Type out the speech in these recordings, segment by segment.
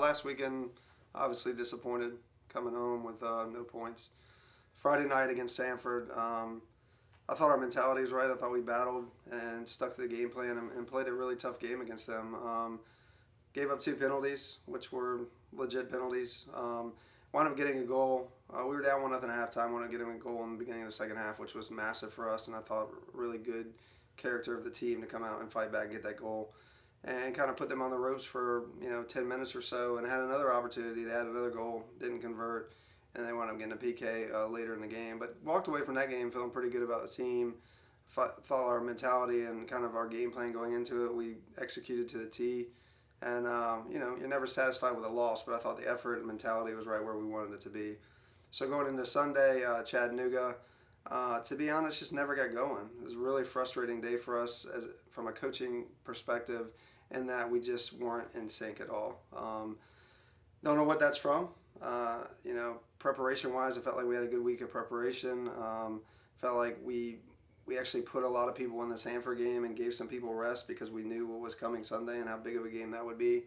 Last weekend, obviously disappointed coming home with no points. Friday night against Sanford, I thought our mentality was right. I thought we battled and stuck to the game plan and played a really tough game against them. Gave up 2 penalties, which were legit penalties. Wound up getting a goal. We were down 1-0 at halftime. Wound up getting a goal in the beginning of the second half, which was massive for us, and I thought really good character of the team to come out and fight back and get that goal. And kind of put them on the ropes for 10 minutes or so, and had another opportunity to add another goal, didn't convert, and they wound up getting a PK later in the game. But walked away from that game feeling pretty good about the team. Thought our mentality and kind of our game plan going into it, we executed to the T. And you're never satisfied with a loss, but I thought the effort and mentality was right where we wanted it to be. So going into Sunday, Chattanooga, to be honest, just never got going. It was a really frustrating day for us from a coaching perspective, in that we just weren't in sync at all. Don't know what that's from. Preparation-wise, I felt like we had a good week of preparation. Felt like we actually put a lot of people in the Sanford game and gave some people rest because we knew what was coming Sunday and how big of a game that would be,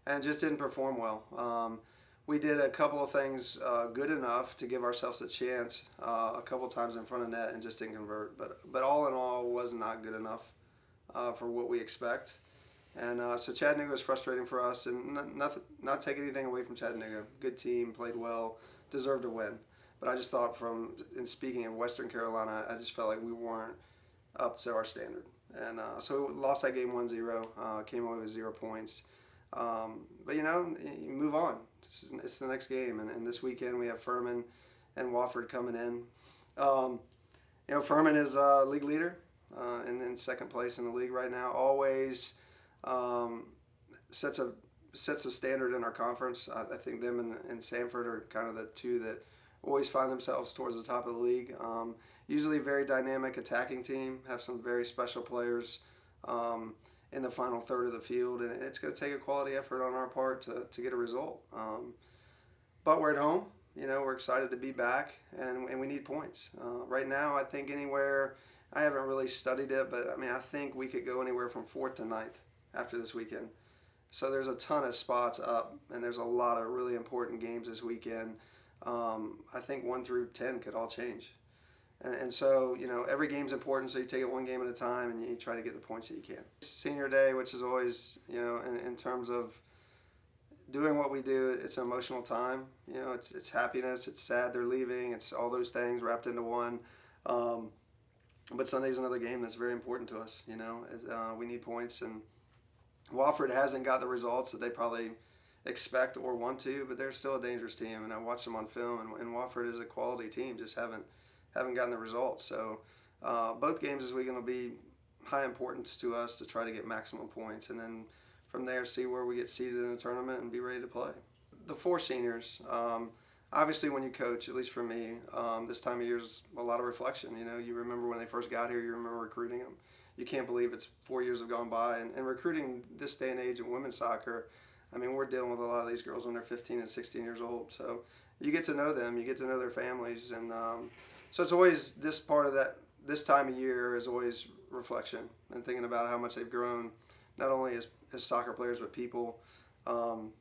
and just didn't perform well. We did a couple of things good enough to give ourselves a chance a couple times in front of net and just didn't convert. But all in all, was not good enough for what we expect. And so Chattanooga was frustrating for us, and not take anything away from Chattanooga. Good team, played well, deserved to win. But I just thought in speaking of Western Carolina, I just felt like we weren't up to our standard. And so we lost that game 1-0, came away with 0 points. But you move on. It's the next game, and this weekend we have Furman and Wofford coming in. Furman is a league leader and in second place in the league right now. Always sets a standard in our conference. I think them and Sanford are kind of the two that always find themselves towards the top of the league. Usually a very dynamic attacking team, have some very special players in the final third of the field, and it's going to take a quality effort on our part to get a result. But we're at home. We're excited to be back, and we need points. Right now, I think anywhere, I haven't really studied it, but I think we could go anywhere from 4th to 9th after this weekend. So there's a ton of spots up, and there's a lot of really important games this weekend. I think 1 through 10 could all change. And so, every game's important, so you take it one game at a time and you try to get the points that you can. Senior day, which is always, in terms of doing what we do, it's an emotional time. It's happiness, it's sad they're leaving, it's all those things wrapped into one. But Sunday's another game that's very important to us. We need points, and Wofford hasn't got the results that they probably expect or want to, but they're still a dangerous team, and I watched them on film, and Wofford is a quality team, just haven't gotten the results. So both games this weekend will be high importance to us to try to get maximum points, and then from there see where we get seeded in the tournament and be ready to play. The 4 seniors, obviously when you coach, at least for me, this time of year is a lot of reflection. You remember when they first got here, you remember recruiting them. You can't believe it's 4 years have gone by, and recruiting this day and age in women's soccer, we're dealing with a lot of these girls when they're 15 and 16 years old. So you get to know them, you get to know their families, and so it's always this time of year is always reflection and thinking about how much they've grown, not only as soccer players, but people.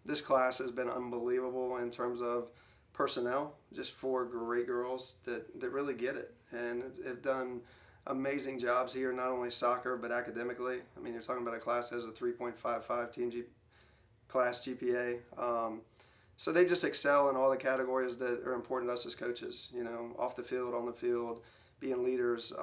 This class has been unbelievable in terms of personnel, just 4 great girls that really get it and have done amazing jobs here, not only soccer, but academically. You're talking about a class that has a 3.55 team class GPA. So they just excel in all the categories that are important to us as coaches, off the field, on the field, being leaders.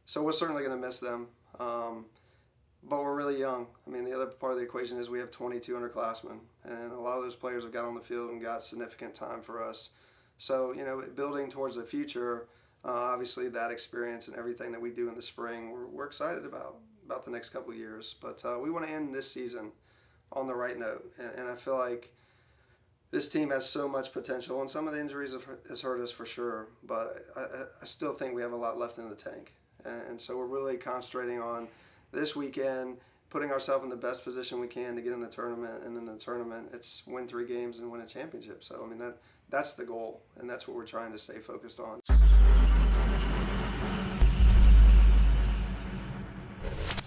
So we're certainly going to miss them. But we're really young. The other part of the equation is we have 22 underclassmen, and a lot of those players have got on the field and got significant time for us. So, building towards the future, obviously that experience and everything that we do in the spring, we're excited about the next couple of years. But we want to end this season on the right note, and I feel like this team has so much potential, and some of the injuries has hurt us for sure, but I still think we have a lot left in the tank. And so we're really concentrating on this weekend, putting ourselves in the best position we can to get in the tournament, and in the tournament, it's win 3 games and win a championship. So, that's the goal, and that's what we're trying to stay focused on.